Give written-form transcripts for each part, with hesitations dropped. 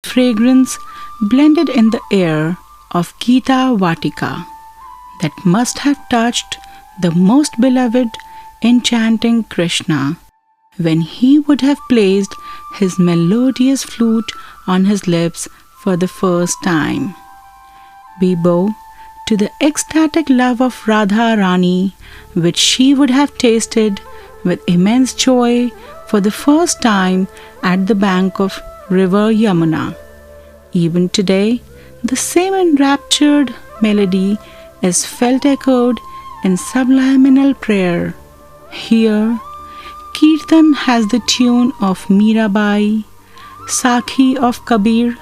fragrance blended in the air of Geeta Vatika that must have touched the most beloved enchanting Krishna when he would have placed his melodious flute on his lips for the first time. We bow to the ecstatic love of Radha Rani, which she would have tasted with immense joy for the first time at the bank of river Yamuna. Even today, the same enraptured melody is felt echoed in subliminal prayer. Here, Kirtan has the tune of Mirabai, Sakhi of Kabir,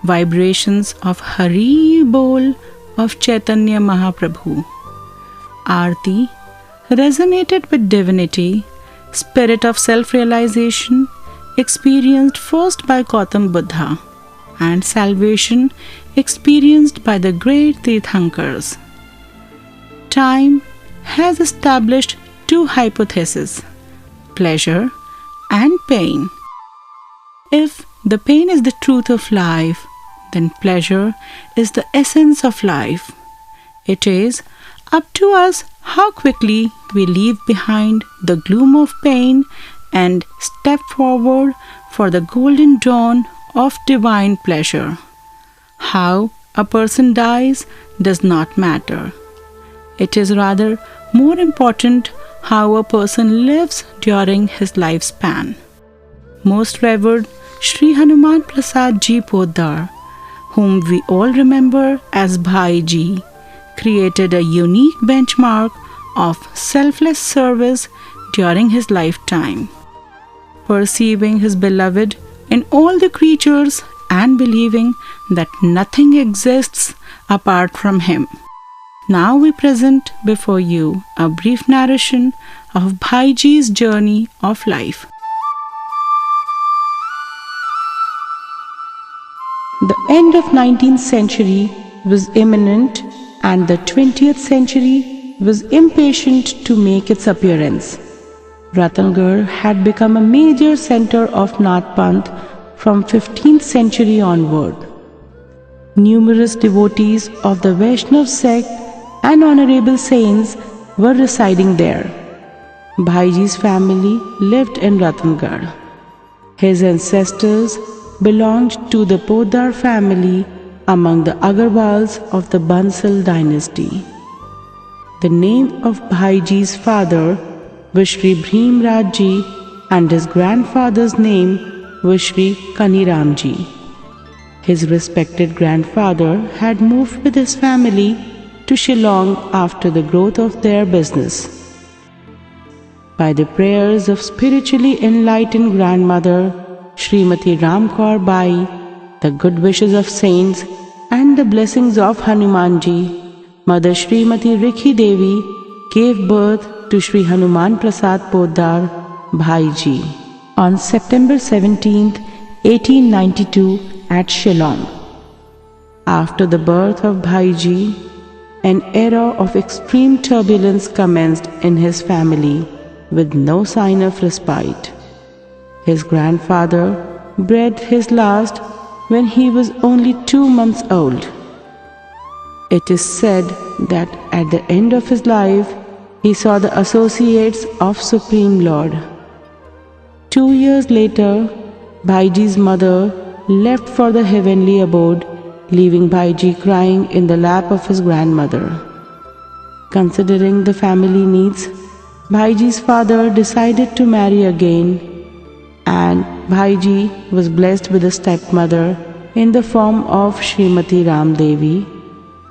vibrations of Hari Bol of Chaitanya Mahaprabhu. Aarti resonated with divinity, spirit of self-realization experienced first by Gautam Buddha, and salvation experienced by the great Tirthankars. Time has established two hypotheses, pleasure and pain. If the pain is the truth of life, then pleasure is the essence of life. It is up to us how quickly we leave behind the gloom of pain and step forward for the golden dawn of divine pleasure. How a person dies does not matter. It is rather more important how a person lives during his lifespan. Most revered Shri Hanuman Prasad Ji Poddar, whom we all remember as Bhai Ji, created a unique benchmark of selfless service during his lifetime. Perceiving his beloved in all the creatures and believing that nothing exists apart from him. Now we present before you a brief narration of Bhai Ji's journey of life. The end of 19th century was imminent and the 20th century was impatient to make its appearance. Ratangarh had become a major center of Nath Panth from 15th century onward. Numerous devotees of the Vaishnav sect and honorable saints were residing there. Bhaiji's family lived in Ratangarh. His ancestors belonged to the Poddar family among the Agarwals of the Bansal dynasty. The name of Bhaiji's father was Shri Bhimrajji and his grandfather's name was Shri Kaniramji. His respected grandfather had moved with his family to Shillong after the growth of their business. By the prayers of spiritually enlightened grandmother Srimati Ramkaur Bai, the good wishes of saints and the blessings of Hanumanji, Mother Srimati Rikhi Devi gave birth to Shri Hanuman Prasad Poddar Bhaiji on September 17, 1892 at Shillong. After the birth of Bhaiji, an era of extreme turbulence commenced in his family with no sign of respite. His grandfather bred his last when he was only 2 months old. It is said that at the end of his life, he saw the associates of Supreme Lord. 2 years later, Bhaiji's mother left for the heavenly abode, leaving Bhaiji crying in the lap of his grandmother. Considering the family needs, Bhaiji's father decided to marry again, and Bhaiji was blessed with a stepmother in the form of Srimati Ram Devi,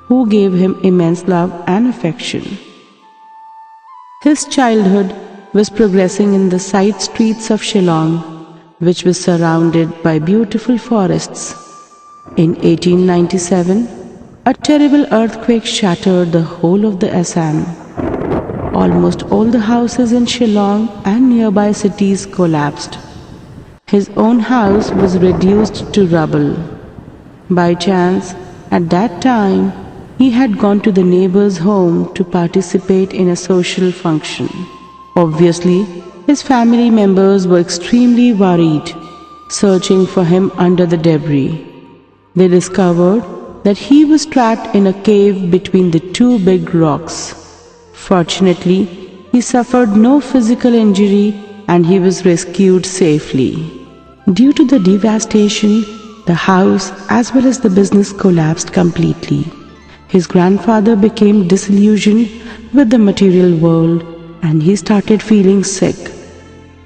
who gave him immense love and affection. His childhood was progressing in the side streets of Shillong, which was surrounded by beautiful forests. In 1897, a terrible earthquake shattered the whole of the Assam. Almost all the houses in Shillong and nearby cities collapsed. His own house was reduced to rubble. By chance, at that time, he had gone to the neighbor's home to participate in a social function. Obviously, his family members were extremely worried. searching for him under the debris. They discovered that he was trapped in a cave between the two big rocks. Fortunately, he suffered no physical injury and he was rescued safely. Due to the devastation, the house as well as the business collapsed completely. His grandfather became disillusioned with the material world and he started feeling sick.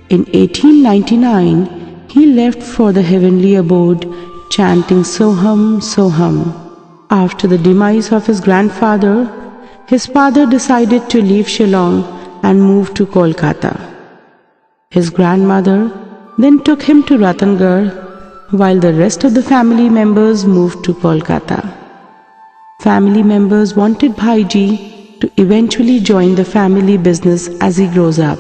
In 1899, he left for the heavenly abode, chanting Soham, Soham. After the demise of his grandfather, his father decided to leave Shillong and move to Kolkata. His grandmother then took him to Ratangarh, while the rest of the family members moved to Kolkata. Family members wanted Bhaiji to eventually join the family business as he grows up.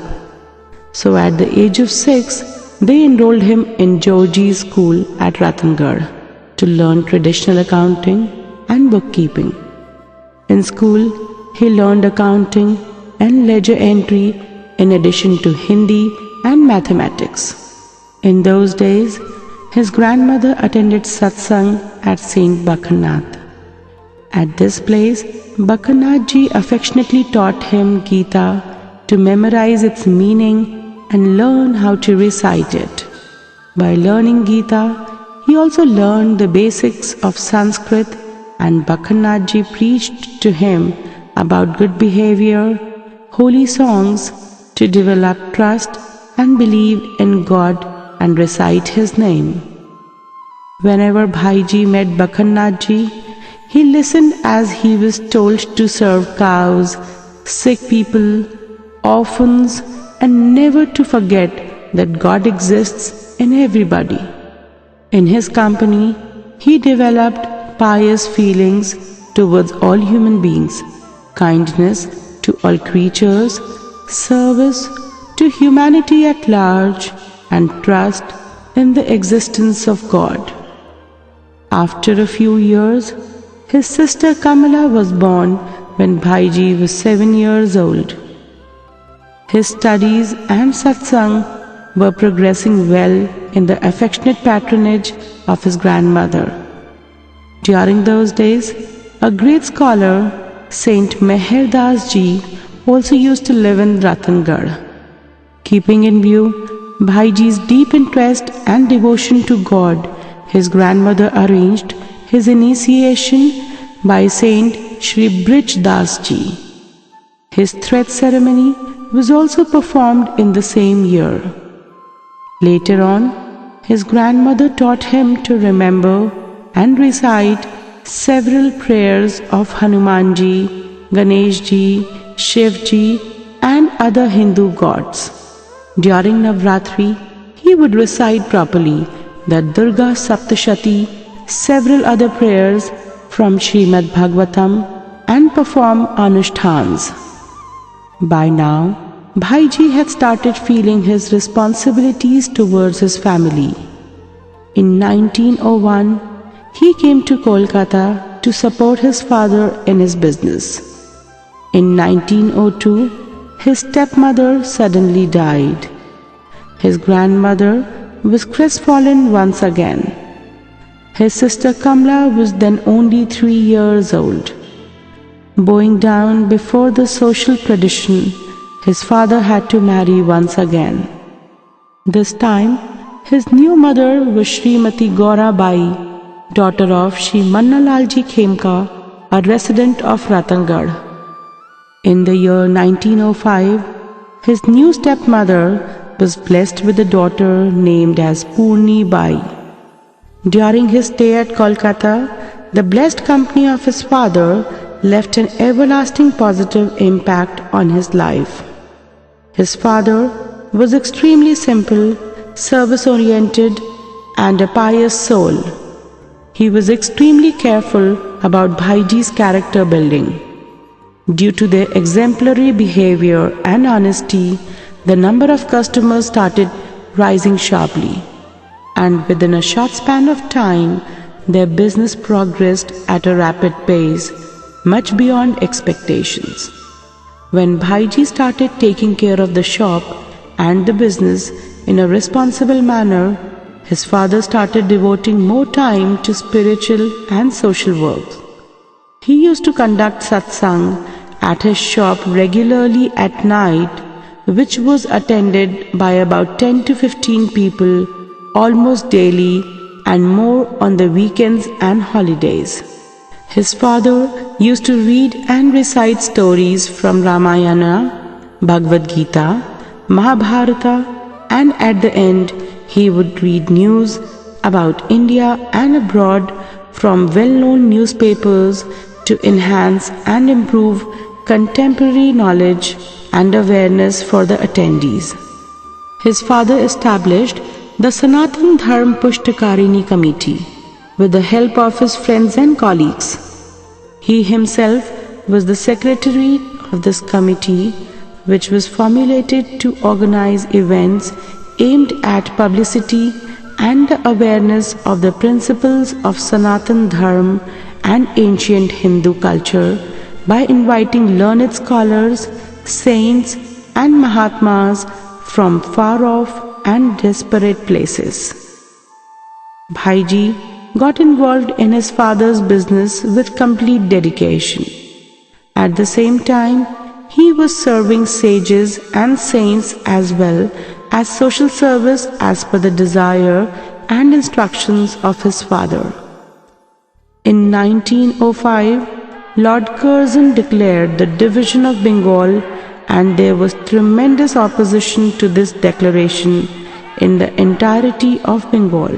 So at the age of 6, they enrolled him in Georgie's school at Ratangarh to learn traditional accounting and bookkeeping. In school, he learned accounting and ledger entry in addition to Hindi and mathematics. In those days, his grandmother attended satsang at Saint Bakanath. At this place, Bakanath ji affectionately taught him Geeta to memorize its meaning and learn how to recite it. By learning Geeta, he also learned the basics of Sanskrit, and Bakanath ji preached to him about good behavior, holy songs, to develop trust and believe in God and recite his name. Whenever Bhaiji met Bakanath ji, he listened as he was told to serve cows, sick people, orphans, and never to forget that God exists in everybody. In his company, he developed pious feelings towards all human beings, kindness to all creatures, service to humanity at large, and trust in the existence of God. After a few years, his sister Kamala was born when Bhaiji was 7 years old. His studies and satsang were progressing well in the affectionate patronage of his grandmother. During those days, a great scholar, Saint Meher Das ji, also used to live in Ratangarh. Keeping in view Bhaiji's deep interest and devotion to God, his grandmother arranged his initiation by Saint Shri Das ji. His thread ceremony was also performed in the same year. Later on, his grandmother taught him to remember and recite several prayers of Hanuman ji, Ganesh ji, Shiv ji, and other Hindu gods. During Navratri, he would recite properly the Durga Saptashati, several other prayers from Srimad Bhagavatam, and perform anushtans. By now, Bhaiji had started feeling his responsibilities towards his family. In 1901, he came to Kolkata to support his father in his business. In 1902, his stepmother suddenly died. His grandmother was crestfallen once again. His sister Kamla was then only 3 years old. Bowing down before the social tradition, his father had to marry once again. This time, his new mother was Srimati Gaurabai, daughter of Shri Mannalalji Khemka, a resident of Ratangarh. In the year 1905, his new stepmother was blessed with a daughter named as Purni Bai. During his stay at Kolkata, the blessed company of his father left an everlasting positive impact on his life. His father was extremely simple, service-oriented, and a pious soul. He was extremely careful about Bhaiji's character building. Due to their exemplary behavior and honesty, the number of customers started rising sharply, and within a short span of time, their business progressed at a rapid pace, much beyond expectations. When Bhaiji started taking care of the shop and the business in a responsible manner, his father started devoting more time to spiritual and social work. He used to conduct satsang at his shop regularly at night, which was attended by about 10 to 15 people almost daily and more on the weekends and holidays. His father used to read and recite stories from Ramayana, Bhagavad Gita, Mahabharata, and at the end he would read news about India and abroad from well-known newspapers to enhance and improve contemporary knowledge and awareness for the attendees. His father established the Sanatan Dharm Pushtakarini Committee with the help of his friends and colleagues. He himself was the secretary of this committee, which was formulated to organize events aimed at publicity and the awareness of the principles of Sanatan Dharma and ancient Hindu culture by inviting learned scholars, saints and Mahatmas from far off and disparate places. Bhaiji got involved in his father's business with complete dedication. At the same time, he was serving sages and saints as well as social service as per the desire and instructions of his father. In 1905, Lord Curzon declared the division of Bengal, and there was tremendous opposition to this declaration in the entirety of Bengal.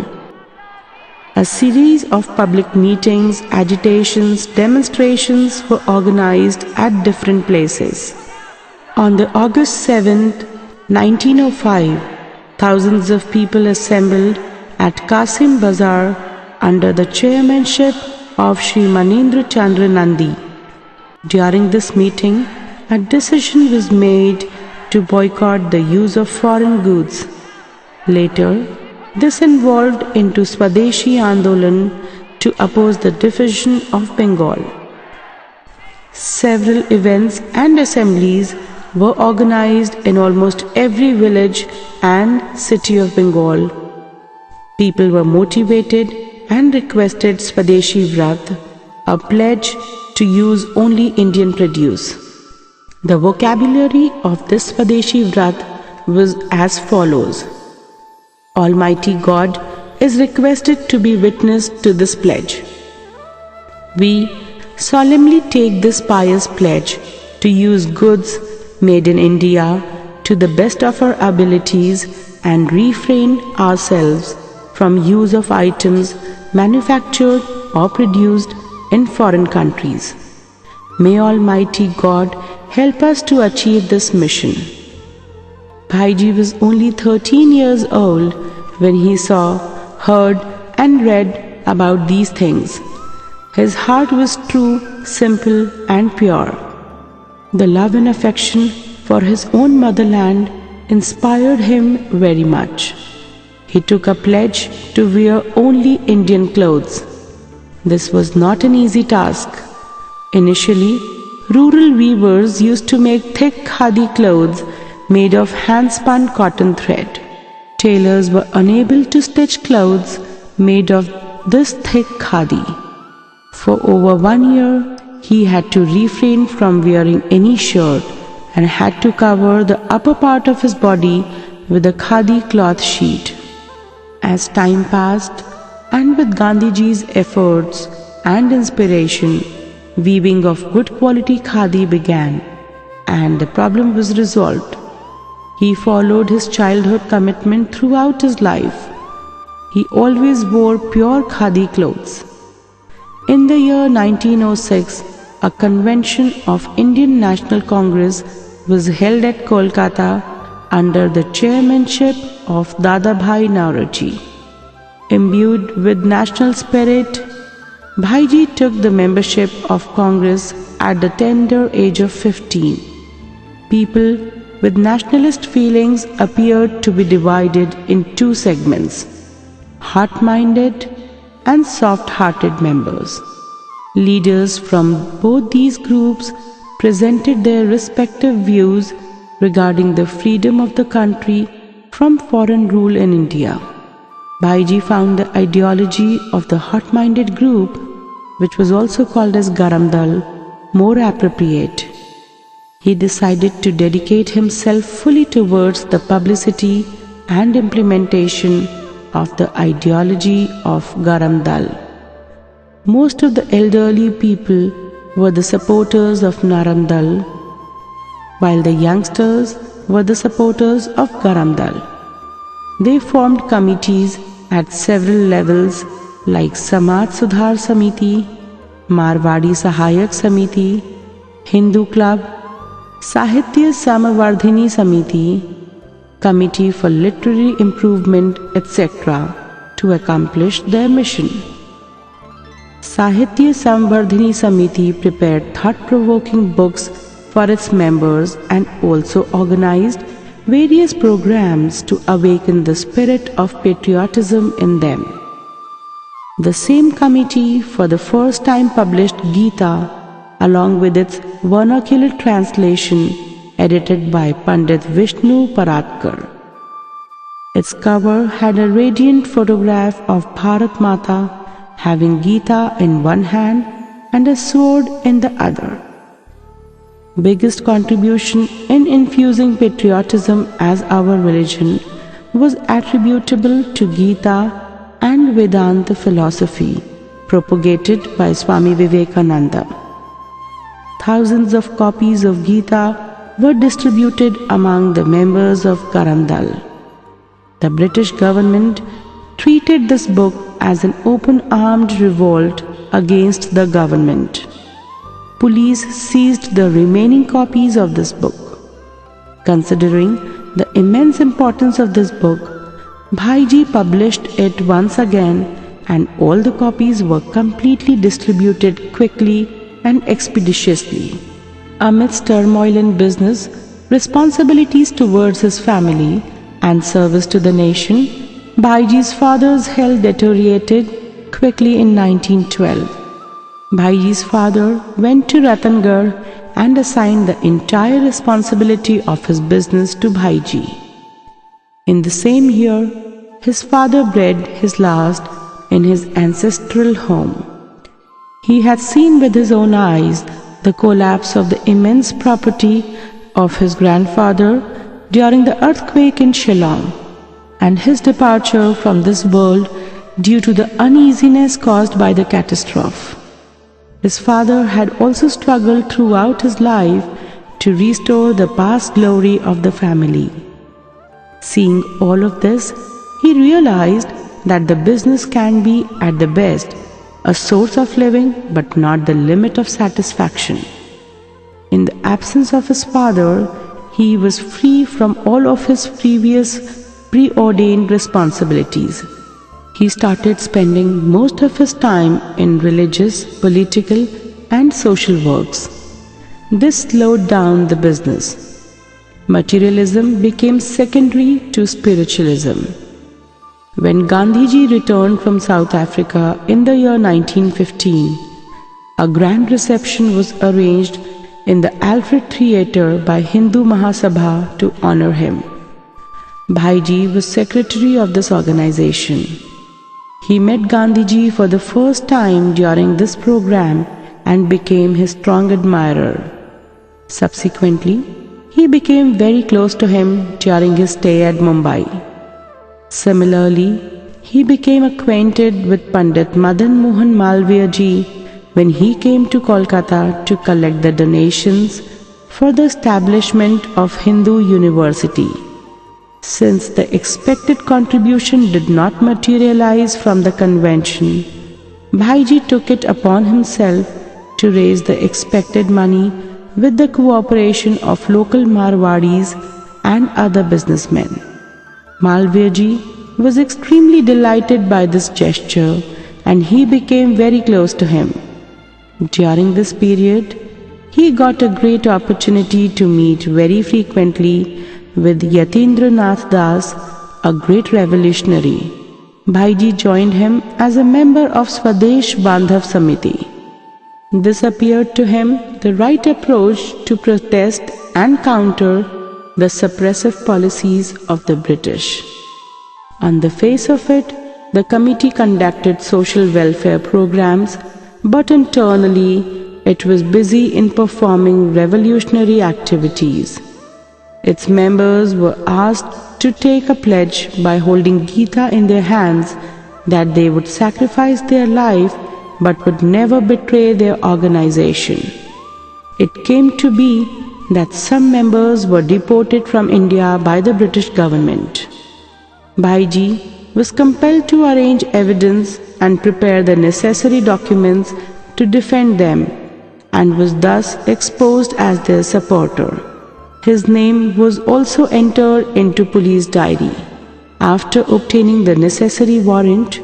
A series of public meetings, agitations, demonstrations were organized at different places. On the August 7th, 1905, thousands of people assembled at Kasim Bazar under the chairmanship of Shri Manindra Chandra Nandi. During this meeting, a decision was made to boycott the use of foreign goods. Later, this evolved into Swadeshi Andolan to oppose the division of Bengal. Several events and assemblies were organized in almost every village and city of Bengal. People were motivated and requested Swadeshi Vrat, a pledge to use only Indian produce. The vocabulary of this Swadeshi Vrat was as follows: Almighty God is requested to be witness to this pledge. We solemnly take this pious pledge to use goods made in India to the best of our abilities and refrain ourselves from use of items manufactured or produced in foreign countries. May Almighty God help us to achieve this mission. Bhaiji was only 13 years old when he saw, heard and read about these things. His heart was true, simple and pure. The love and affection for his own motherland inspired him very much. He took a pledge to wear only Indian clothes. This was not an easy task. Initially, rural weavers used to make thick khadi clothes made of hand-spun cotton thread. Tailors were unable to stitch clothes made of this thick khadi. For over 1 year, he had to refrain from wearing any shirt and had to cover the upper part of his body with a khadi cloth sheet. As time passed, and with Gandhiji's efforts and inspiration, weaving of good quality khadi began, and the problem was resolved. He followed his childhood commitment throughout his life. He always wore pure khadi clothes. In the year 1906, a convention of Indian National Congress was held at Kolkata under the chairmanship of Bhai Naoroji. Imbued with national spirit, Bhaiji took the membership of Congress at the tender age of 15. People with nationalist feelings appeared to be divided in two segments: hard-minded and soft-hearted members. Leaders from both these groups presented their respective views regarding the freedom of the country from foreign rule in India. Bhaiji found the ideology of the hot-minded group, which was also called as Garam Dal, more appropriate. He decided to dedicate himself fully towards the publicity and implementation of the ideology of Garam Dal. Most of the elderly people were the supporters of Naram Dal, while the youngsters were the supporters of Garam Dal. They formed committees at several levels like Samaj Sudhar Samiti, Marwadi Sahayak Samiti, Hindu Club, Sahitya Samavardhini Samiti, Committee for Literary Improvement, etc. to accomplish their mission. Sahitya Samvardhini Samiti prepared thought-provoking books for its members and also organized various programs to awaken the spirit of patriotism in them. The same committee for the first time published Geeta along with its vernacular translation edited by Pandit Vishnu Paratkar. Its cover had a radiant photograph of Bharat Mata having Geeta in one hand and a sword in the other. Biggest contribution in infusing patriotism as our religion was attributable to Geeta and Vedanta philosophy propagated by Swami Vivekananda. Thousands of copies of Geeta were distributed among the members of Garam Dal. The British government treated this book as an open-armed revolt against the government. Police seized the remaining copies of this book. Considering the immense importance of this book, Bhaiji published it once again and all the copies were completely distributed quickly and expeditiously. Amidst turmoil in business, responsibilities towards his family, and service to the nation, Bhaiji's father's health deteriorated quickly in 1912. Bhaiji's father went to Ratangarh and assigned the entire responsibility of his business to Bhaiji. In the same year, his father breathed his last in his ancestral home. He had seen with his own eyes the collapse of the immense property of his grandfather during the earthquake in Shillong, and his departure from this world due to the uneasiness caused by the catastrophe. His father had also struggled throughout his life to restore the past glory of the family. Seeing all of this, he realized that the business can be, at the best, a source of living but not the limit of satisfaction. In the absence of his father, he was free from all of his previous preordained responsibilities. He started spending most of his time in religious, political, and social works. This slowed down the business. Materialism became secondary to spiritualism. When Gandhiji returned from South Africa in the year 1915, a grand reception was arranged in the Alfred Theatre by Hindu Mahasabha to honor him. Bhaiji was secretary of this organization. He met Gandhiji for the first time during this program and became his strong admirer. Subsequently, he became very close to him during his stay at Mumbai. Similarly, he became acquainted with Pandit Madan Mohan Malviya ji when he came to Kolkata to collect the donations for the establishment of Hindu University. Since the expected contribution did not materialize from the convention, Bhaiji took it upon himself to raise the expected money with the cooperation of local Marwadis and other businessmen. Malviya ji was extremely delighted by this gesture and he became very close to him. During this period, he got a great opportunity to meet very frequently with Yatindra Nath Das, a great revolutionary. Bhaiji joined him as a member of Swadesh Bandhav Samiti. This appeared to him the right approach to protest and counter the suppressive policies of the British. On the face of it, the committee conducted social welfare programs, but internally it was busy in performing revolutionary activities. Its members were asked to take a pledge by holding Geeta in their hands that they would sacrifice their life but would never betray their organization. It came to be that some members were deported from India by the British government. Bhai was compelled to arrange evidence and prepare the necessary documents to defend them, and was thus exposed as their supporter. His name was also entered into police diary. After obtaining the necessary warrant,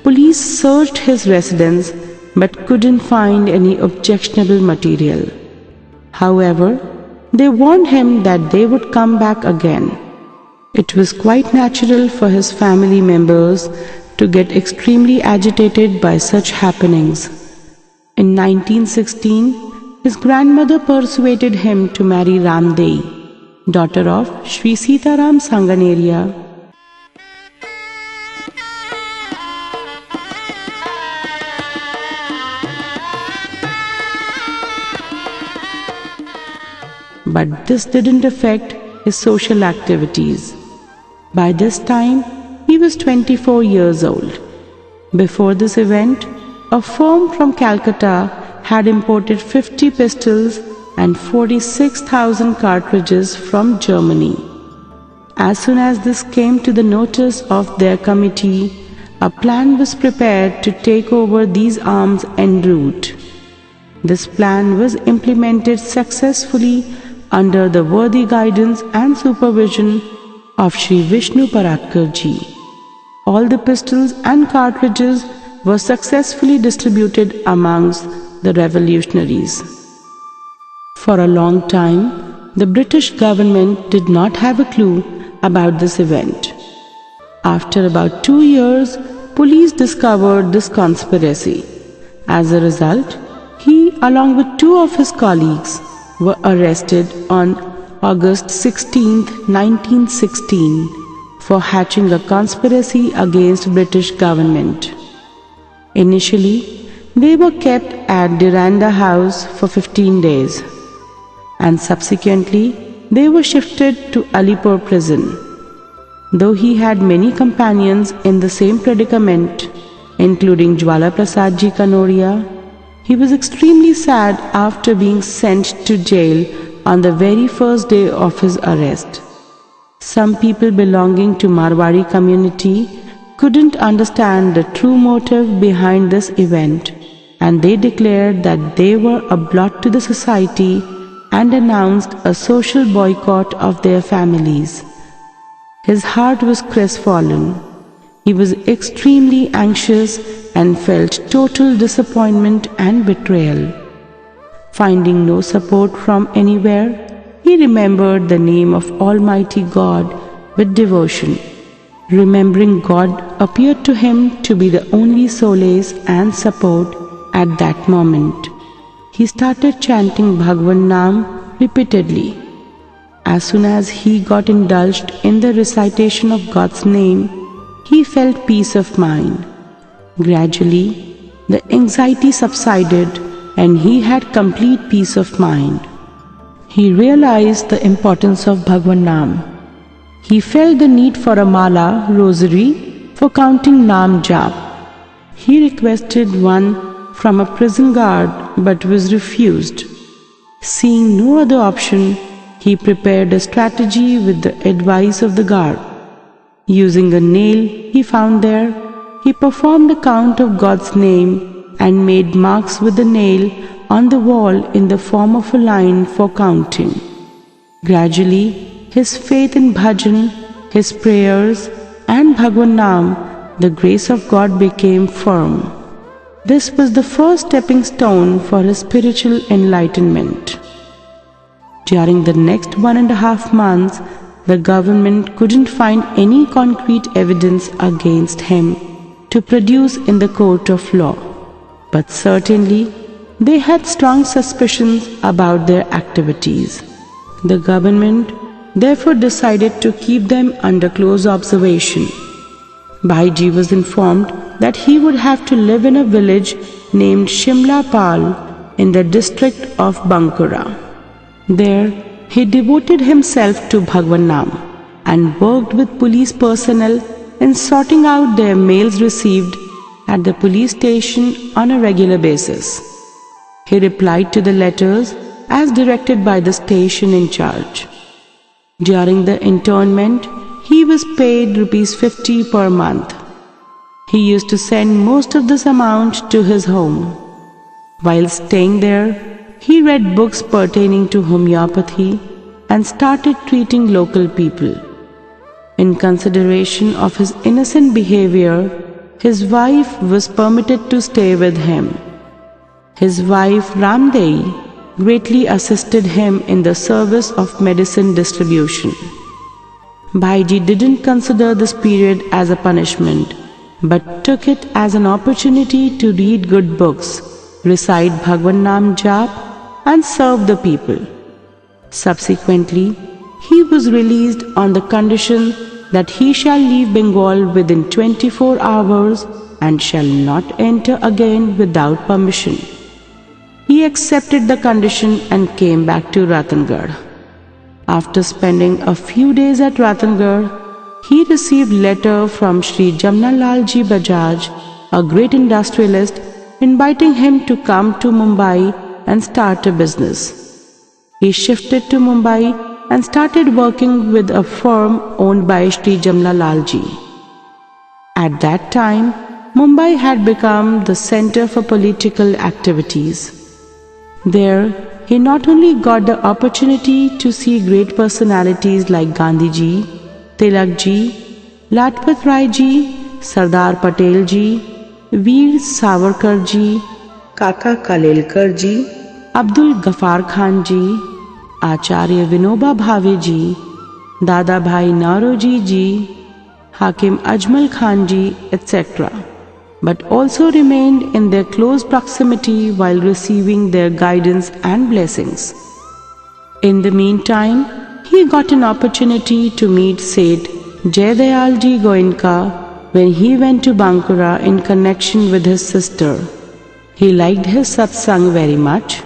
police searched his residence but couldn't find any objectionable material. However, they warned him that they would come back again. It was quite natural for his family members to get extremely agitated by such happenings. In 1916, his grandmother persuaded him to marry Ramdei, daughter of Shri Sitaram Sanganeria. But this didn't affect his social activities. By this time, he was 24 years old. Before this event, a firm from Calcutta had imported 50 pistols and 46,000 cartridges from Germany. As soon as this came to the notice of their committee, a plan was prepared to take over these arms en route. This plan was implemented successfully under the worthy guidance and supervision of Shri Vishnu Parakar ji. All the pistols and cartridges were successfully distributed amongst the revolutionaries. For a long time, the British government did not have a clue about this event. After about 2 years, police discovered this conspiracy. As a result, he, along with 2 of his colleagues, were arrested on August 16, 1916 for hatching a conspiracy against British government. Initially, they were kept at Diranda House for 15 days, and subsequently they were shifted to Alipur prison. Though he had many companions in the same predicament, including Jwala Prasad ji Kanoria, he was extremely sad after being sent to jail on the very first day of his arrest. Some people belonging to Marwari community couldn't understand the true motive behind this event, and they declared that they were a blot to the society and announced a social boycott of their families. His heart was crestfallen. He was extremely anxious and felt total disappointment and betrayal. Finding no support from anywhere, he remembered the name of Almighty God with devotion. Remembering God appeared to him to be the only solace and support at that moment. He started chanting Bhagwan Naam repeatedly. As soon as he got indulged in the recitation of God's name, he felt peace of mind. Gradually, the anxiety subsided and he had complete peace of mind. He realized the importance of Bhagwan Naam. He felt the need for a mala, rosary, for counting Naam Jap. He requested one from a prison guard but was refused. Seeing no other option, he prepared a strategy with the advice of the guard. Using a nail he found there, he performed a count of God's name and made marks with the nail on the wall in the form of a line for counting. Gradually, his faith in bhajan, his prayers and Bhagwan Naam, the grace of God became firm. This was the first stepping stone for his spiritual enlightenment. During the next 1.5 months, the government couldn't find any concrete evidence against him to produce in the court of law, but certainly they had strong suspicions about their activities. The government therefore decided to keep them under close observation. Bhaiji was informed that he would have to live in a village named Shimlapal in the district of Bankura. There, he devoted himself to Bhagwan Nam and worked with police personnel in sorting out their mails received at the police station on a regular basis. He replied to the letters as directed by the station in charge. During the internment, he was paid ₹50 per month. He used to send most of this amount to his home. While staying there, he read books pertaining to homeopathy and started treating local people. In consideration of his innocent behavior, his wife was permitted to stay with him. His wife Ramdevi greatly assisted him in the service of medicine distribution. Bhaiji didn't consider this period as a punishment, but took it as an opportunity to read good books, recite Bhagwan Nam Jap, and serve the people. Subsequently, he was released on the condition that he shall leave Bengal within 24 hours and shall not enter again without permission. He accepted the condition and came back to Ratangad. After spending a few days at Ratangad, he received a letter from Shri Jamnalalji Bajaj, a great industrialist, inviting him to come to Mumbai and start a business. He shifted to Mumbai and started working with a firm owned by Shri Jamnalalji. At that time, Mumbai had become the center for political activities. There, he not only got the opportunity to see great personalities like Gandhiji, Tilakji, Lajpat Raiji, Sardar Patelji, Veer Savarkarji, Kaka Kalelkarji, Abdul Ghaffar Khanji, Acharya Vinoba Bhaveji, Dada Bhai Nauroji ji, Hakim Ajmal Khanji, etc., but also remained in their close proximity while receiving their guidance and blessings. In the meantime, he got an opportunity to meet Seth Jayadayalji Goenka when he went to Bankura in connection with his sister. He liked his satsang very much.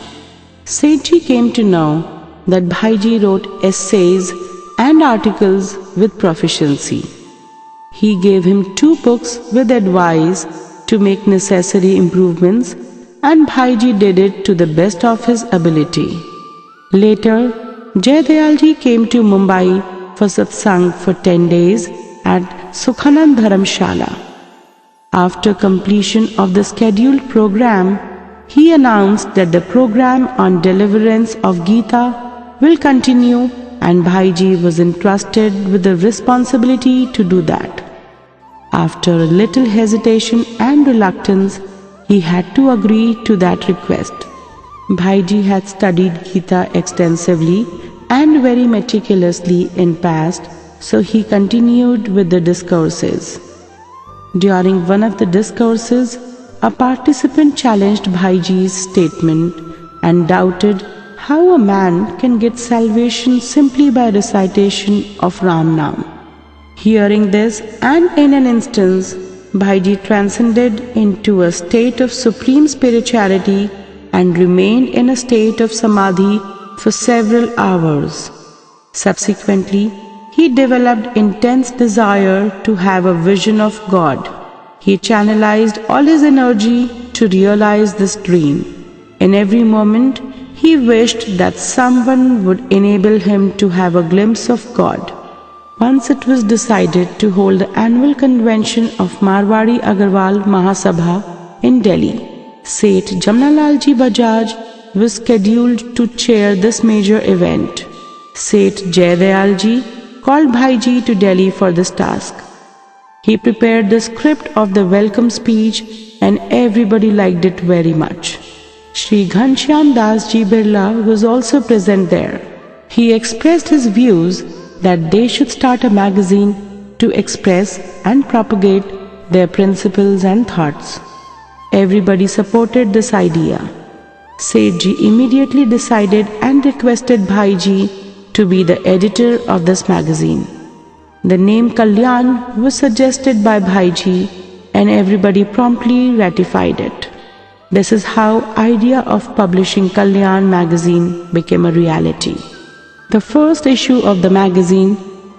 Sethji came to know that Bhaiji wrote essays and articles with proficiency. He gave him 2 books with advice to make necessary improvements, and Bhaiji did it to the best of his ability. Later, Jayadayalji came to Mumbai for satsang for 10 days at Sukhanand Dharamshala. After completion of the scheduled program, he announced that the program on deliverance of Geeta will continue, and Bhaiji was entrusted with the responsibility to do that. After a little hesitation and reluctance, he had to agree to that request. Bhaiji had studied Geeta extensively and very meticulously in past, so he continued with the discourses. During one of the discourses, a participant challenged Bhaiji's statement and doubted how a man can get salvation simply by recitation of Ram Nam. Hearing this, and in an instant, Bhaiji transcended into a state of supreme spirituality and remained in a state of samadhi for several hours. Subsequently, he developed intense desire to have a vision of God. He channelized all his energy to realize this dream. In every moment, he wished that someone would enable him to have a glimpse of God. Once it was decided to hold the annual convention of Marwari Agarwal Mahasabha in Delhi. Seth Jamnalalji Bajaj was scheduled to chair this major event. Seth Jayadayalji called Bhaiji to Delhi for this task. He prepared the script of the welcome speech and everybody liked it very much. Shri Ghanshyam Das Ji Birla was also present there. He expressed his views that they should start a magazine to express and propagate their principles and thoughts. Everybody supported this idea. Sethji immediately decided and requested Bhaiji to be the editor of this magazine. The name Kalyan was suggested by Bhaiji and everybody promptly ratified it. This is how idea of publishing Kalyan magazine became a reality. The first issue of the magazine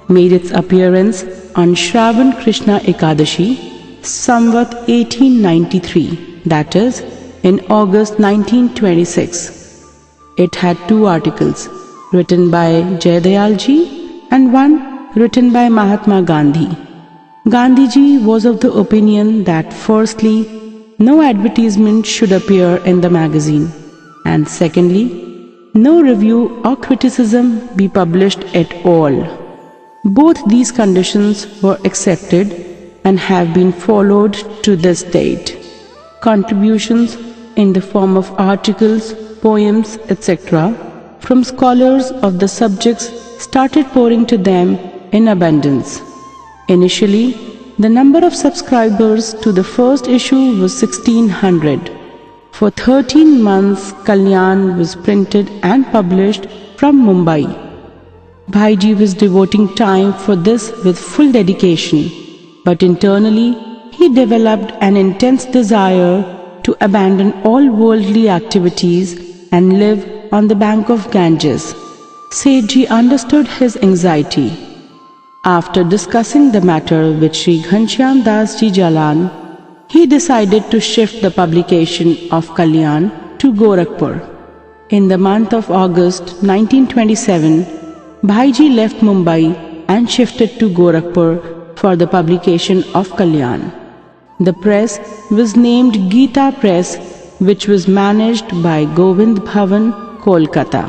made its appearance on Shravan Krishna Ekadashi, Samvat 1893, that is, in August 1926. It had 2 articles, written by Jayadayalji and one written by Mahatma Gandhi. Gandhiji was of the opinion that firstly, no advertisement should appear in the magazine, and secondly, no review or criticism be published at all. Both these conditions were accepted and have been followed to this date. Contributions in the form of articles, poems, etc. from scholars of the subjects started pouring to them in abundance. Initially, the number of subscribers to the first issue was 1600. For 13 months, Kalyan was printed and published from Mumbai. Bhaiji was devoting time for this with full dedication, but internally he developed an intense desire to abandon all worldly activities and live on the bank of Ganges. Sethji understood his anxiety. After discussing the matter with Shri Ghanshyam Das Ji Jalan, he decided to shift the publication of Kalyan to Gorakhpur. In the month of August 1927, Bhaiji left Mumbai and shifted to Gorakhpur for the publication of Kalyan. The press was named Geeta Press, which was managed by Govind Bhavan, Kolkata.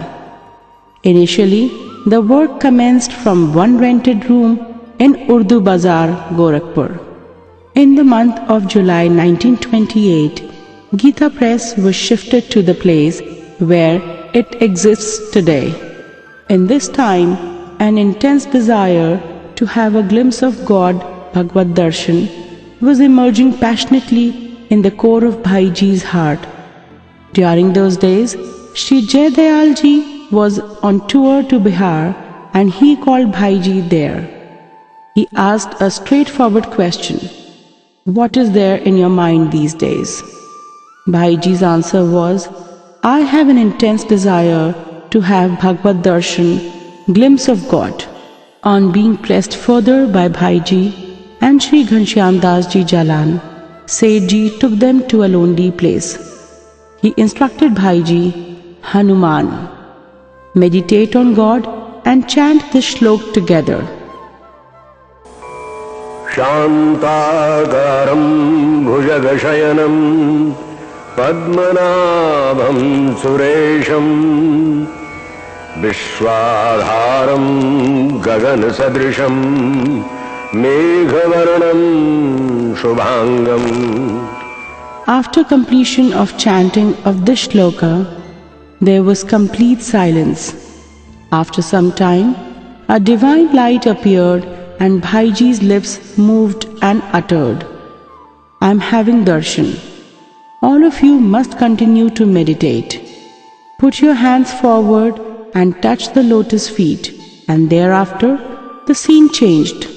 Initially, the work commenced from one rented room in Urdu Bazar, Gorakhpur. In the month of July 1928, Geeta Press was shifted to the place where it exists today. In this time, an intense desire to have a glimpse of God, Bhagavad Darshan, was emerging passionately in the core of Bhaiji's heart. During those days, Shri Jayadayalji was on tour to Bihar and he called Bhaiji there. He asked a straightforward question: "What is there in your mind these days?" Bhaiji's answer was, "I have an intense desire to have Bhagavad Darshan, glimpse of God." On being pressed further by Bhaiji and Shri Ghanshyam Das Ji Jalan, Sethji took them to a lonely place. He instructed Bhaiji, "Hanuman, meditate on God and chant this shlok together." शान्ताकारं भुजगशयनं पद्मनाभं सुरेशं विश्वाधारं गगनसदृशं मेघवर्णं शुभांगम्. After completion of chanting of this shloka, there was complete silence. After some time, a divine light appeared and Bhaiji's lips moved and uttered, "I am having darshan. All of you must continue to meditate. Put your hands forward and touch the lotus feet." And thereafter, the scene changed.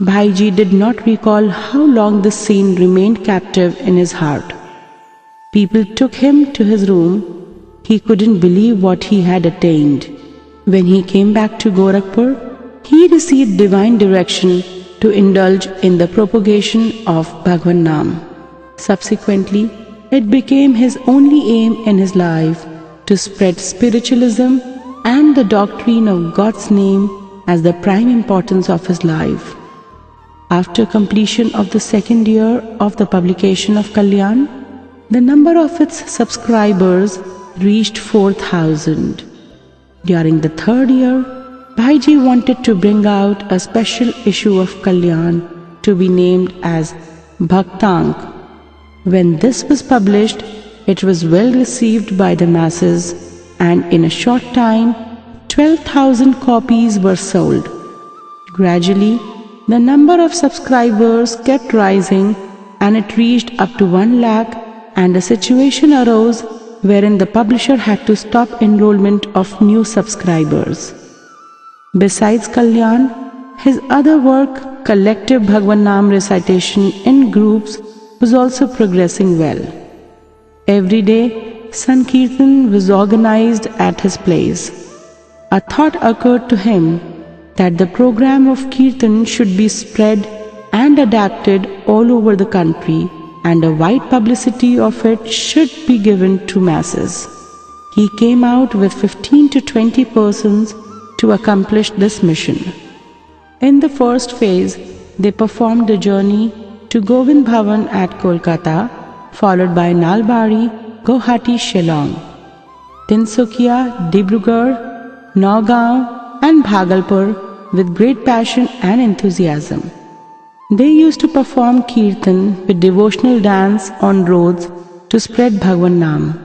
Bhaiji did not recall how long this scene remained captive in his heart. People took him to his room. He couldn't believe what he had attained. When he came back to Gorakhpur, he received divine direction to indulge in the propagation of Bhagwan Naam. Subsequently, it became his only aim in his life to spread spiritualism and the doctrine of God's name as the prime importance of his life. After completion of the second year of the publication of Kalyan, the number of its subscribers reached 4,000. During the third year, Bhaiji wanted to bring out a special issue of Kalyan to be named as Bhaktank. When this was published, it was well received by the masses, and in a short time, 12,000 copies were sold. Gradually, the number of subscribers kept rising and it reached up to 1 lakh, and a situation arose wherein the publisher had to stop enrollment of new subscribers. Besides Kalyan, his other work, collective Bhagwan Nam recitation in groups, was also progressing well. Every day, Sankirtan was organized at his place. A thought occurred to him that the program of Kirtan should be spread and adapted all over the country, and a wide publicity of it should be given to masses. He came out with 15 to 20 persons to accomplish this mission. In the first phase, they performed the journey to Govind Bhavan at Kolkata, followed by Nalbari, Guwahati, Shillong, Tinsukia, Dibrugarh, Nagaon and Bhagalpur with great passion and enthusiasm. They used to perform Kirtan with devotional dance on roads to spread Bhagwan Nam.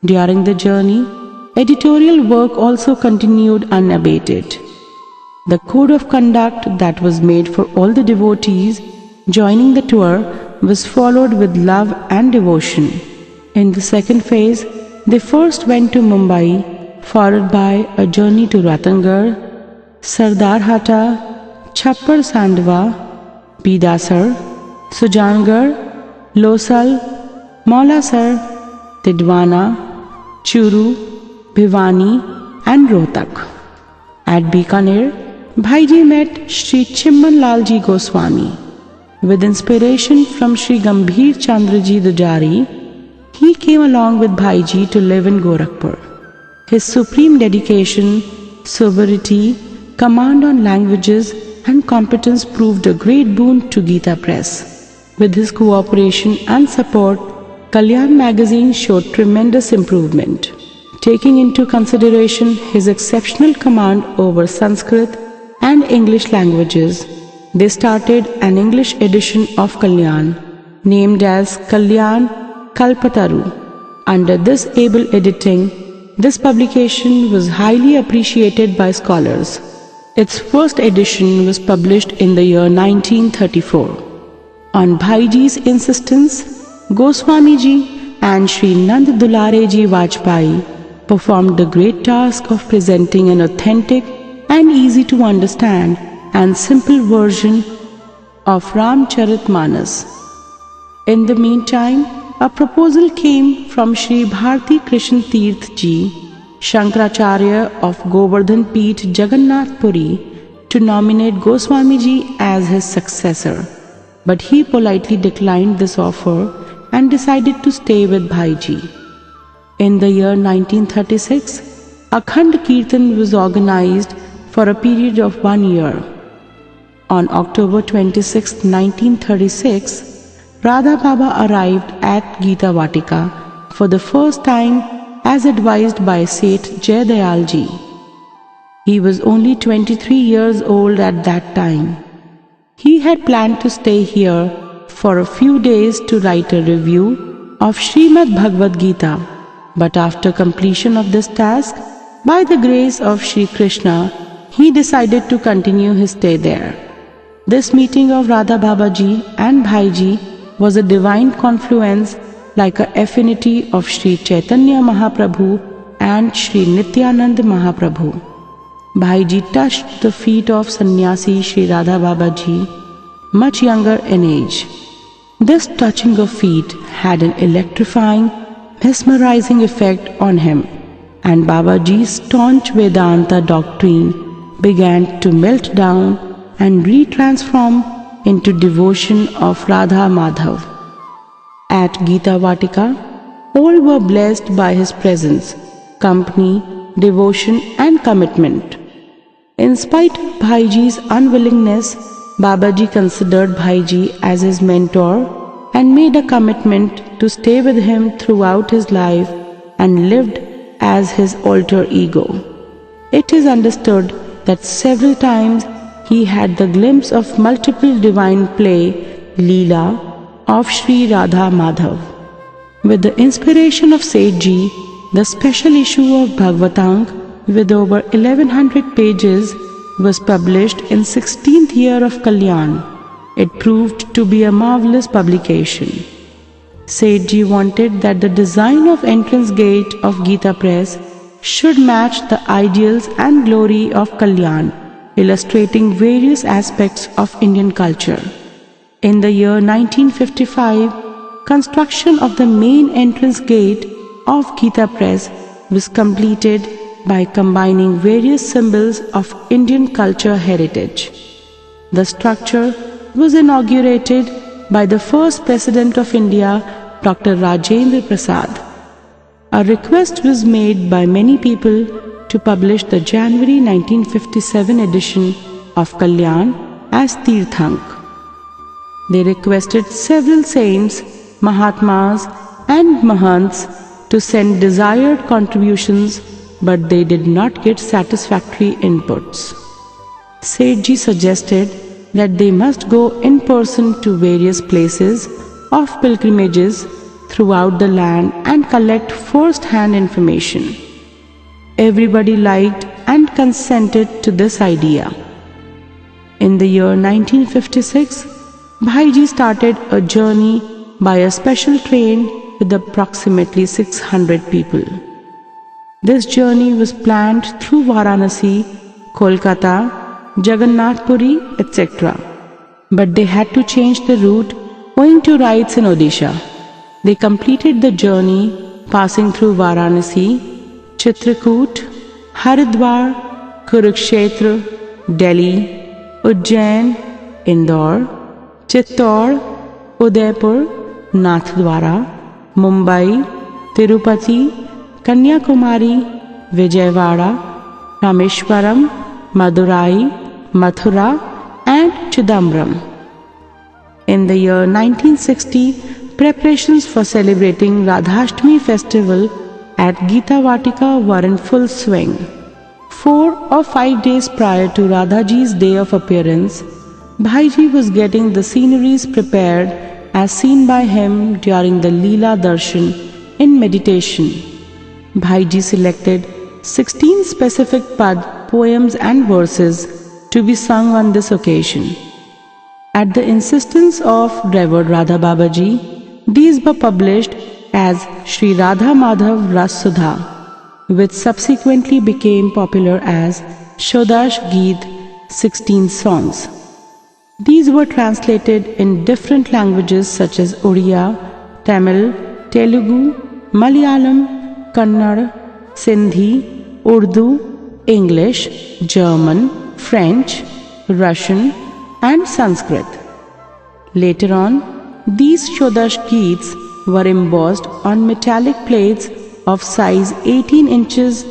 During the journey, editorial work also continued unabated. The code of conduct that was made for all the devotees joining the tour was followed with love and devotion. In the second phase, they first went to Mumbai, followed by a journey to Ratangarh, Sardarhata, Chappar Sandwa, Bidasar, Sujangarh, Losal, Maulasar, Tidwana, Churu, Bhiwani and Rohtak. At Bikaner, Bhaiji met Shri Chimman Lalji Goswami. With inspiration from Shri Gambhir Chandraji Dujari, he came along with Bhaiji to live in Gorakhpur. His supreme dedication, sobriety, command on languages and competence proved a great boon to Geeta Press. With his cooperation and support, Kalyan magazine showed tremendous improvement. Taking into consideration his exceptional command over Sanskrit and English languages, they started an English edition of Kalyan, named as Kalyan Kalpataru. Under this able editing, this publication was highly appreciated by scholars. Its first edition was published in the year 1934. On Bhaiji's insistence, Goswami Ji and Shri Nand Dulare Ji Vajpayee performed the great task of presenting an authentic and easy to understand and simple version of Ramcharitmanas. In the meantime, a proposal came from Shri Bharti Krishan Tirth Ji, Shankaracharya of Govardhan Peeth Jagannath Puri, to nominate Goswami Ji as his successor. But he politely declined this offer and decided to stay with Bhaiji. In the year 1936, Akhand Kirtan was organized for a period of 1 year. On October 26, 1936, Radha Baba arrived at Geeta Vatika for the first time as advised by Seth Jayadayal Ji. He was only 23 years old at that time. He had planned to stay here for a few days to write a review of Srimad Bhagavad Gita, but after completion of this task, by the grace of Shri Krishna, he decided to continue his stay there. This meeting of Radha Babaji and Bhaiji was a divine confluence, like an affinity of Shri Chaitanya Mahaprabhu and Shri Nityanand Mahaprabhu. Bhaiji touched the feet of Sannyasi Shri Radha Babaji, much younger in age. This touching of feet had an electrifying, mesmerizing effect on him, and Babaji's staunch Vedanta doctrine began to melt down and retransform into devotion of Radha Madhav. At Geeta Vatika, all were blessed by his presence, company, devotion and commitment. In spite of Bhaiji's unwillingness, Babaji considered Bhaiji as his mentor and made a commitment to stay with him throughout his life and lived as his alter ego. It is understood that several times he had the glimpse of multiple divine play, Leela, of Shri Radha Madhav. With the inspiration of Seth Ji, the special issue of Bhagavatank with over 1100 pages was published in 16th year of Kalyan. It proved to be a marvelous publication. Seth Ji wanted that the design of entrance gate of Geeta Press should match the ideals and glory of Kalyan, illustrating various aspects of Indian culture. In the year 1955, construction of the main entrance gate of Geeta Press was completed by combining various symbols of Indian culture heritage. The structure was inaugurated by the first President of India, Dr. Rajendra Prasad. A request was made by many people to publish the January 1957 edition of Kalyan as Tirthank. They requested several saints, Mahatmas and Mahants to send desired contributions, but they did not get satisfactory inputs. Sethji suggested that they must go in person to various places of pilgrimages throughout the land and collect first-hand information. Everybody liked and consented to this idea. In the year 1956, Bhai started a journey by a special train with approximately 600 people. This journey was planned through Varanasi, Kolkata, Jagannath Puri, etc. But they had to change the route owing to riots in Odisha. They completed the journey passing through Varanasi, Chitrakoot, Haridwar, Kurukshetra, Delhi, Ujjain, Indore, Chittor, Udaipur, Nathdwara, Mumbai, Tirupati, Kanyakumari, Vijayawada, Rameshwaram, Madurai, Mathura and Chidambaram. In the year 1960, preparations for celebrating Radhashtami festival at Geeta Vatika were in full swing. 4 or 5 days prior to Radhaji's day of appearance, Bhaiji was getting the sceneries prepared as seen by him during the Leela Darshan in meditation. Bhaiji selected 16 specific pad, poems and verses to be sung on this occasion. At the insistence of Revered Radha Babaji, these were published as Shri Radha Madhav Ras Sudha, which subsequently became popular as Shodash Geet 16 songs. These were translated in different languages such as Oriya, Tamil, Telugu, Malayalam, Kannada, Sindhi, Urdu, English, German, French, Russian and Sanskrit. Later on, these Shodash Geets were embossed on metallic plates of size 18 inches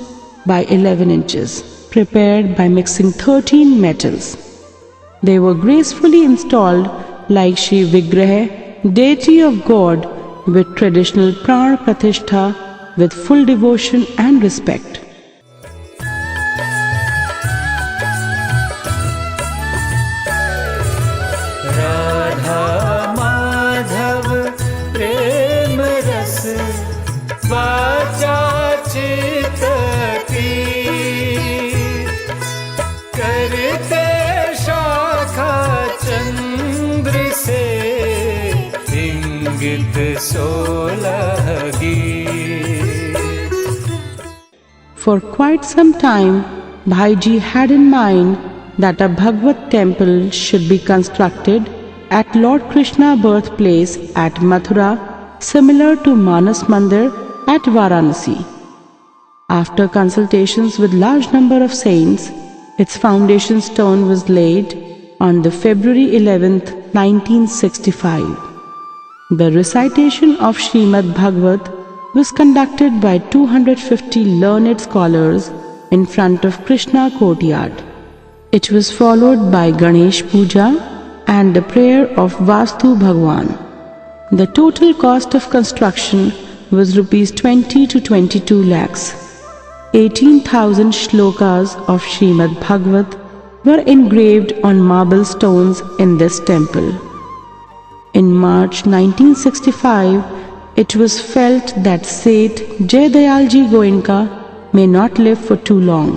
by 11 inches, prepared by mixing 13 metals. They were gracefully installed like Shri Vigrah, deity of God, with traditional Pran Pratishtha with full devotion and respect. For quite some time, Bhaiji had in mind that a Bhagavad temple should be constructed at Lord Krishna birthplace at Mathura, similar to Manas Mandir at Varanasi. After consultations with large number of saints, its foundation stone was laid on the February 11th, 1965. The recitation of Srimad Bhagavat was conducted by 250 learned scholars in front of Krishna courtyard. It was followed by Ganesh Puja and the prayer of Vastu Bhagwan. The total cost of construction was rupees 20 to 22 lakhs. 18,000 shlokas of Srimad Bhagavat were engraved on marble stones in this temple. In March 1965, it was felt that Seth Jayadayalji Goenka may not live for too long.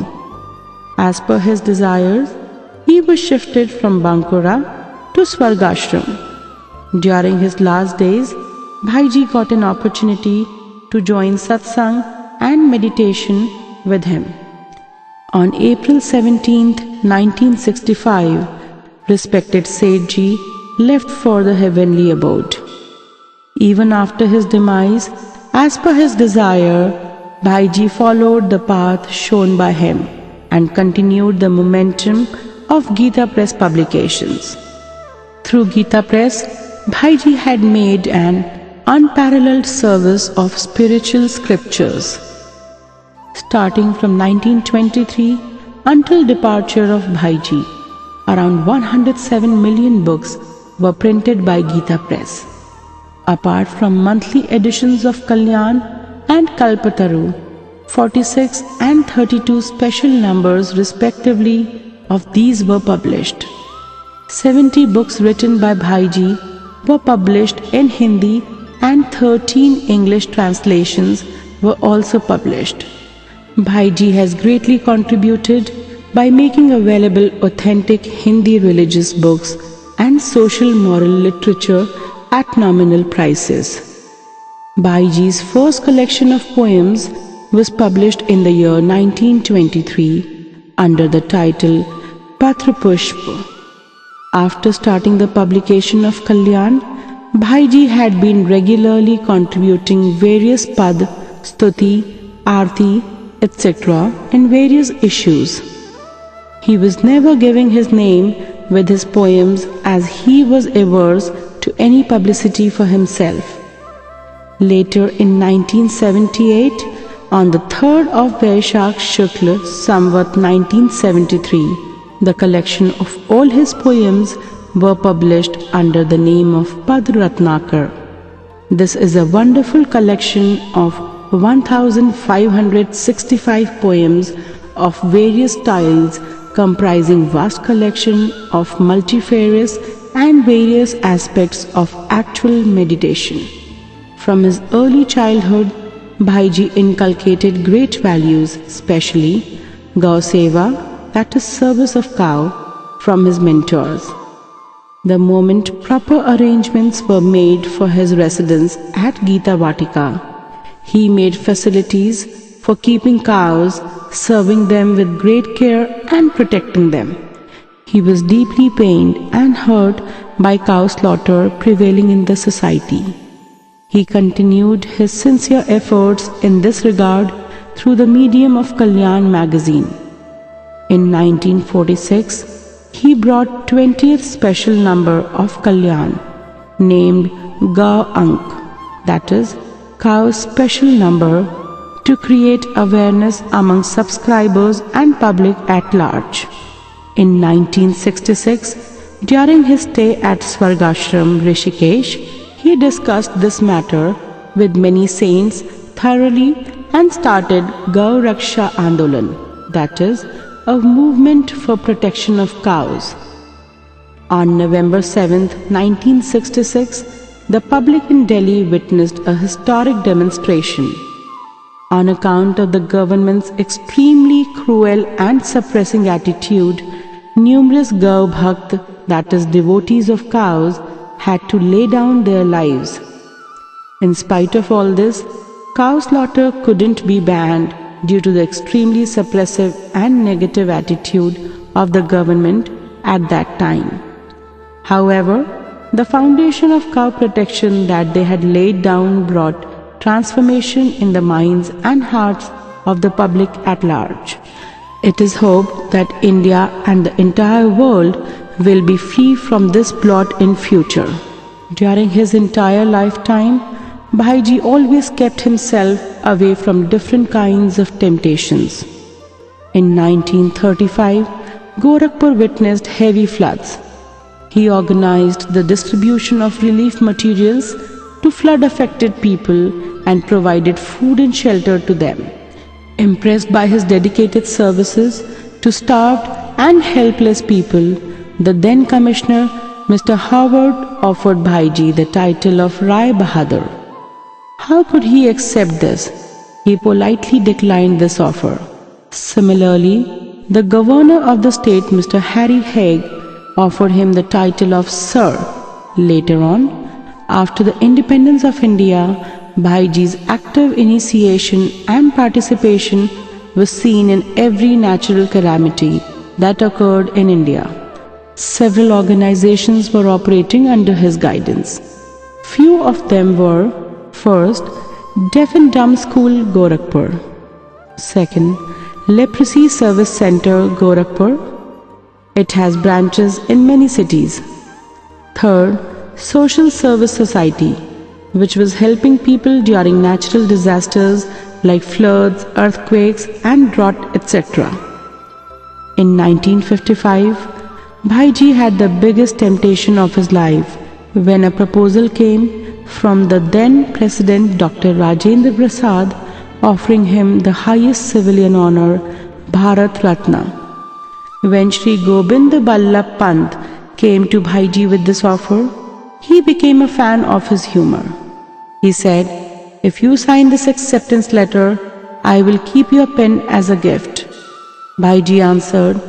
As per his desires, he was shifted from Bankura to Swargashram. During his last days, Bhaiji got an opportunity to join satsang and meditation with him. On April 17, 1965, respected Sethji left for the heavenly abode. Even after his demise, as per his desire, Bhaiji followed the path shown by him and continued the momentum of Geeta Press publications. Through Geeta Press, Bhaiji had made an unparalleled service of spiritual scriptures. Starting from 1923 until departure of Bhaiji, around 107 million books were printed by Geeta Press. Apart from monthly editions of Kalyan and Kalpataru, 46 and 32 special numbers respectively of these were published. 70 books written by Bhaiji were published in Hindi and 13 English translations were also published. Bhaiji has greatly contributed by making available authentic Hindi religious books and social moral literature at nominal prices. Bhaiji's first collection of poems was published in the year 1923 under the title Patra Pushpa. After starting the publication of Kalyan, Bhaiji had been regularly contributing various pad, stuti, aarti, etc. in various issues. He was never giving his name with his poems as he was averse to any publicity for himself. Later in 1978, on the 3rd of Vaishakh Shukla, Samvat 1973, the collection of all his poems were published under the name of Pad Ratnakar. This is a wonderful collection of 1565 poems of various styles comprising vast collection of multifarious and various aspects of actual meditation. From his early childhood, Bhaiji inculcated great values, especially Gau Seva, that is service of cow, from his mentors. The moment proper arrangements were made for his residence at Geeta Vatika, he made facilities for keeping cows, serving them with great care and protecting them. He was deeply pained and hurt by cow slaughter prevailing in the society. He continued his sincere efforts in this regard through the medium of Kalyan magazine. In 1946, he brought 20th special number of Kalyan, named Gau Ank, that is, Cow's special number, to create awareness among subscribers and public at large. In 1966, during his stay at Swargashram, Rishikesh, he discussed this matter with many saints thoroughly and started Gau Raksha Andolan, that is, a movement for protection of cows. On November 7, 1966, the public in Delhi witnessed a historic demonstration. On account of the government's extremely cruel and suppressing attitude, numerous Gau Bhakt, that is, devotees of cows, had to lay down their lives. In spite of all this, cow slaughter couldn't be banned due to the extremely suppressive and negative attitude of the government at that time. However, the foundation of cow protection that they had laid down brought transformation in the minds and hearts of the public at large. It is hoped that India and the entire world will be free from this blot in future. During his entire lifetime, Bhaiji always kept himself away from different kinds of temptations. In 1935, Gorakhpur witnessed heavy floods. He organized the distribution of relief materials to flood-affected people and provided food and shelter to them. Impressed by his dedicated services to starved and helpless people, the then Commissioner, Mr. Howard, offered Bhaiji the title of Rai Bahadur. How could he accept this? He politely declined this offer. Similarly, the Governor of the state, Mr. Harry Haig, offered him the title of Sir. Later on, after the independence of India, Bhaiji's active initiation and participation was seen in every natural calamity that occurred in India. Several organizations were operating under his guidance. Few of them were: first, Deaf and Dumb School, Gorakhpur; second, Leprosy Service Center, Gorakhpur. It has branches in many cities. Third, Social Service Society, which was helping people during natural disasters like floods, earthquakes, and drought, etc. In 1955, Bhai had the biggest temptation of his life when a proposal came from the then President Dr. Rajendra Prasad offering him the highest civilian honor, Bharat Ratna. When Shri Gobind Ballabh Pant came to Bhai with this offer, he became a fan of his humor. He said, "If you sign this acceptance letter, I will keep your pen as a gift." Bhai answered,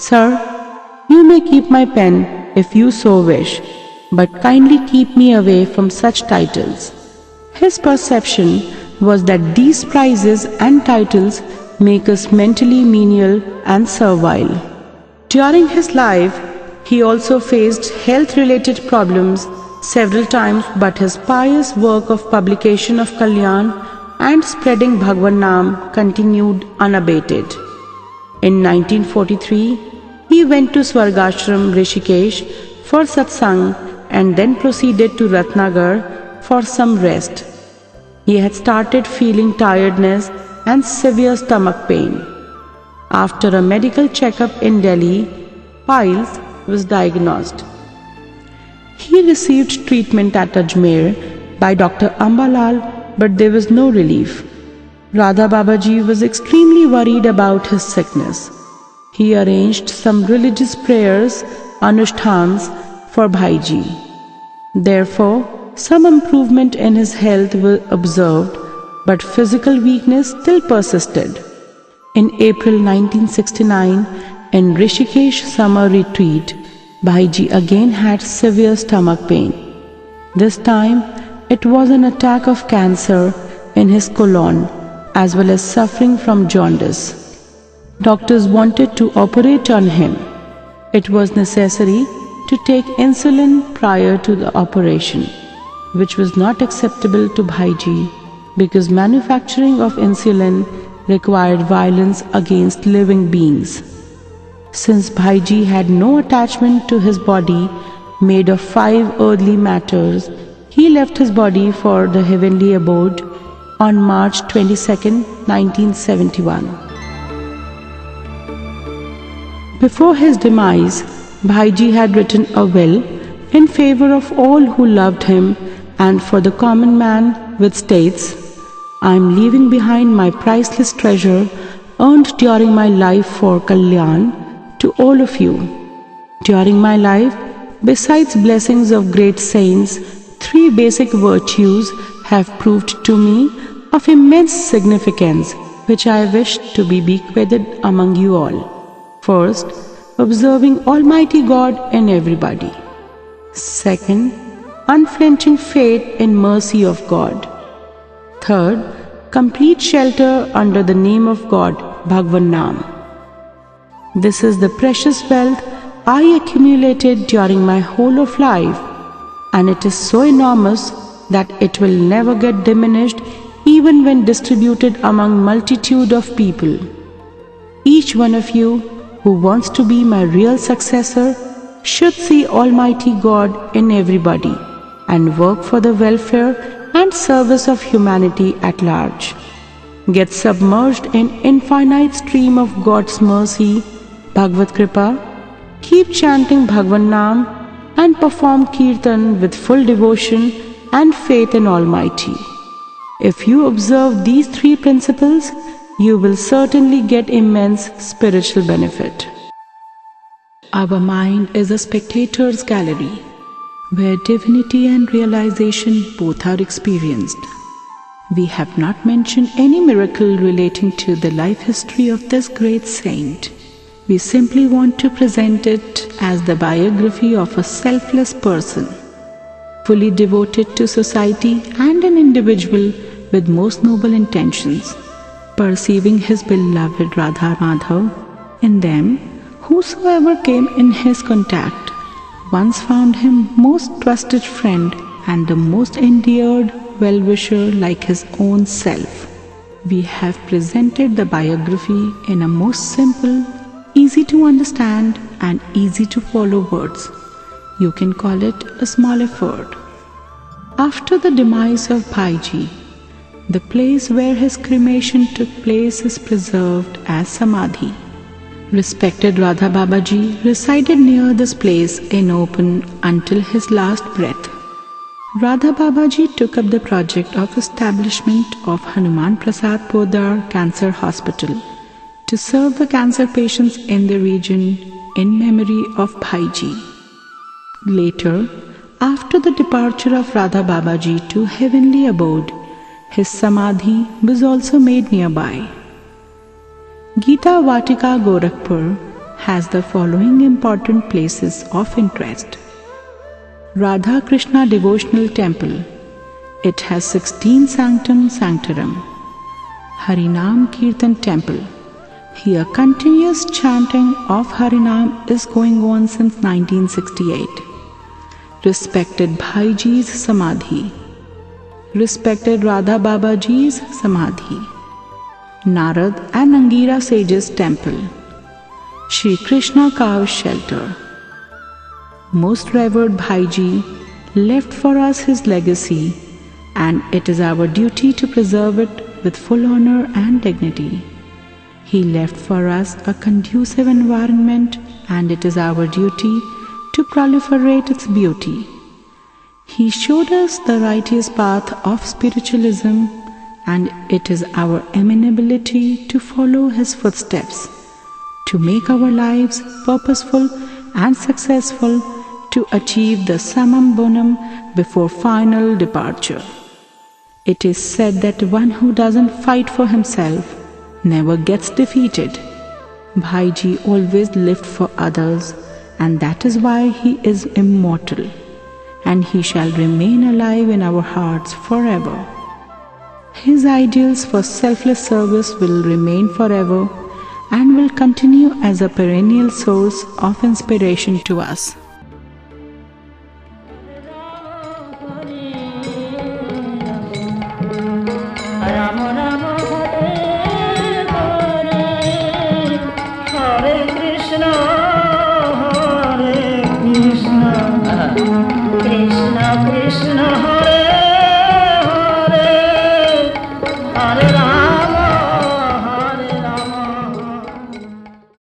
"Sir, you may keep my pen if you so wish, but kindly keep me away from such titles." His perception was that these prizes and titles make us mentally menial and servile. During his life, he also faced health-related problems several times, but his pious work of publication of Kalyan and spreading Bhagwan Naam continued unabated. In 1943, he went to Swargashram Rishikesh for satsang and then proceeded to Ratnagar for some rest. He had started feeling tiredness and severe stomach pain. After a medical checkup in Delhi, piles was diagnosed. He received treatment at Ajmer by Dr. Ambalal, but there was no relief. Radha Babaji was extremely worried about his sickness. He arranged some religious prayers, anushtans, for Bhaiji. Therefore, some improvement in his health was observed, but physical weakness still persisted. In April 1969, in Rishikesh summer retreat, Bhaiji again had severe stomach pain. This time, it was an attack of cancer in his colon, as well as suffering from jaundice. Doctors wanted to operate on him. It was necessary to take insulin prior to the operation, which was not acceptable to Bhaiji because manufacturing of insulin required violence against living beings. Since Bhaiji had no attachment to his body made of 5 earthly matters, he left his body for the heavenly abode on March 22, 1971. Before his demise, Bhaiji had written a will in favor of all who loved him and for the common man, which states, "I am leaving behind my priceless treasure earned during my life for Kalyan to all of you. During my life, besides blessings of great saints, 3 basic virtues have proved to me of immense significance, which I wish to be bequeathed among you all. First, observing Almighty God in everybody. Second, unflinching faith in mercy of God. Third, complete shelter under the name of God, Bhagwan Naam. This is the precious wealth I accumulated during my whole of life, and it is so enormous that it will never get diminished even when distributed among multitude of people. Each one of you who wants to be my real successor should see Almighty God in everybody and work for the welfare and service of humanity at large. Get submerged in infinite stream of God's mercy, Bhagavad Kripa, keep chanting Bhagwan Naam and perform Kirtan with full devotion and faith in Almighty. If you observe these 3 principles, you will certainly get immense spiritual benefit." Our mind is a spectator's gallery, where divinity and realization both are experienced. We have not mentioned any miracle relating to the life history of this great saint. We simply want to present it as the biography of a selfless person, fully devoted to society and an individual with most noble intentions. perceiving his beloved Radha Madhav in them, whosoever came in his contact once found him most trusted friend and the most endeared well-wisher like his own self. We have presented the biography in a most simple, easy to understand and easy to follow words. You can call it a small effort. After the demise of Bhaiji, the place where his cremation took place is preserved as Samadhi. Respected Radha Babaji resided near this place in open until his last breath. Radha Babaji took up the project of establishment of Hanuman Prasad Poddar Cancer Hospital to serve the cancer patients in the region in memory of Bhaiji. Later, after the departure of Radha Babaji to heavenly abode, his Samadhi was also made nearby. Geeta Vatika Gorakhpur has the following important places of interest. Radha Krishna Devotional Temple. It has 16 Sanctum Sanctorum. Harinam Kirtan Temple. Here continuous chanting of Harinam is going on since 1968. Respected Bhaiji's Samadhi. Respected Radha Babaji's Samadhi. Narad and Angira Sages Temple. Shri Krishna Cow Shelter. Most revered Bhaiji left for us his legacy, and it is our duty to preserve it with full honor and dignity. He left for us a conducive environment, and it is our duty to proliferate its beauty. He showed us the righteous path of spiritualism, and it is our amenability to follow his footsteps, to make our lives purposeful and successful, to achieve the summum bonum before final departure. It is said that one who doesn't fight for himself never gets defeated. Bhaiji always lived for others, and that is why he is immortal, and he shall remain alive in our hearts forever. His ideals for selfless service will remain forever and will continue as a perennial source of inspiration to us. Krishna Krishna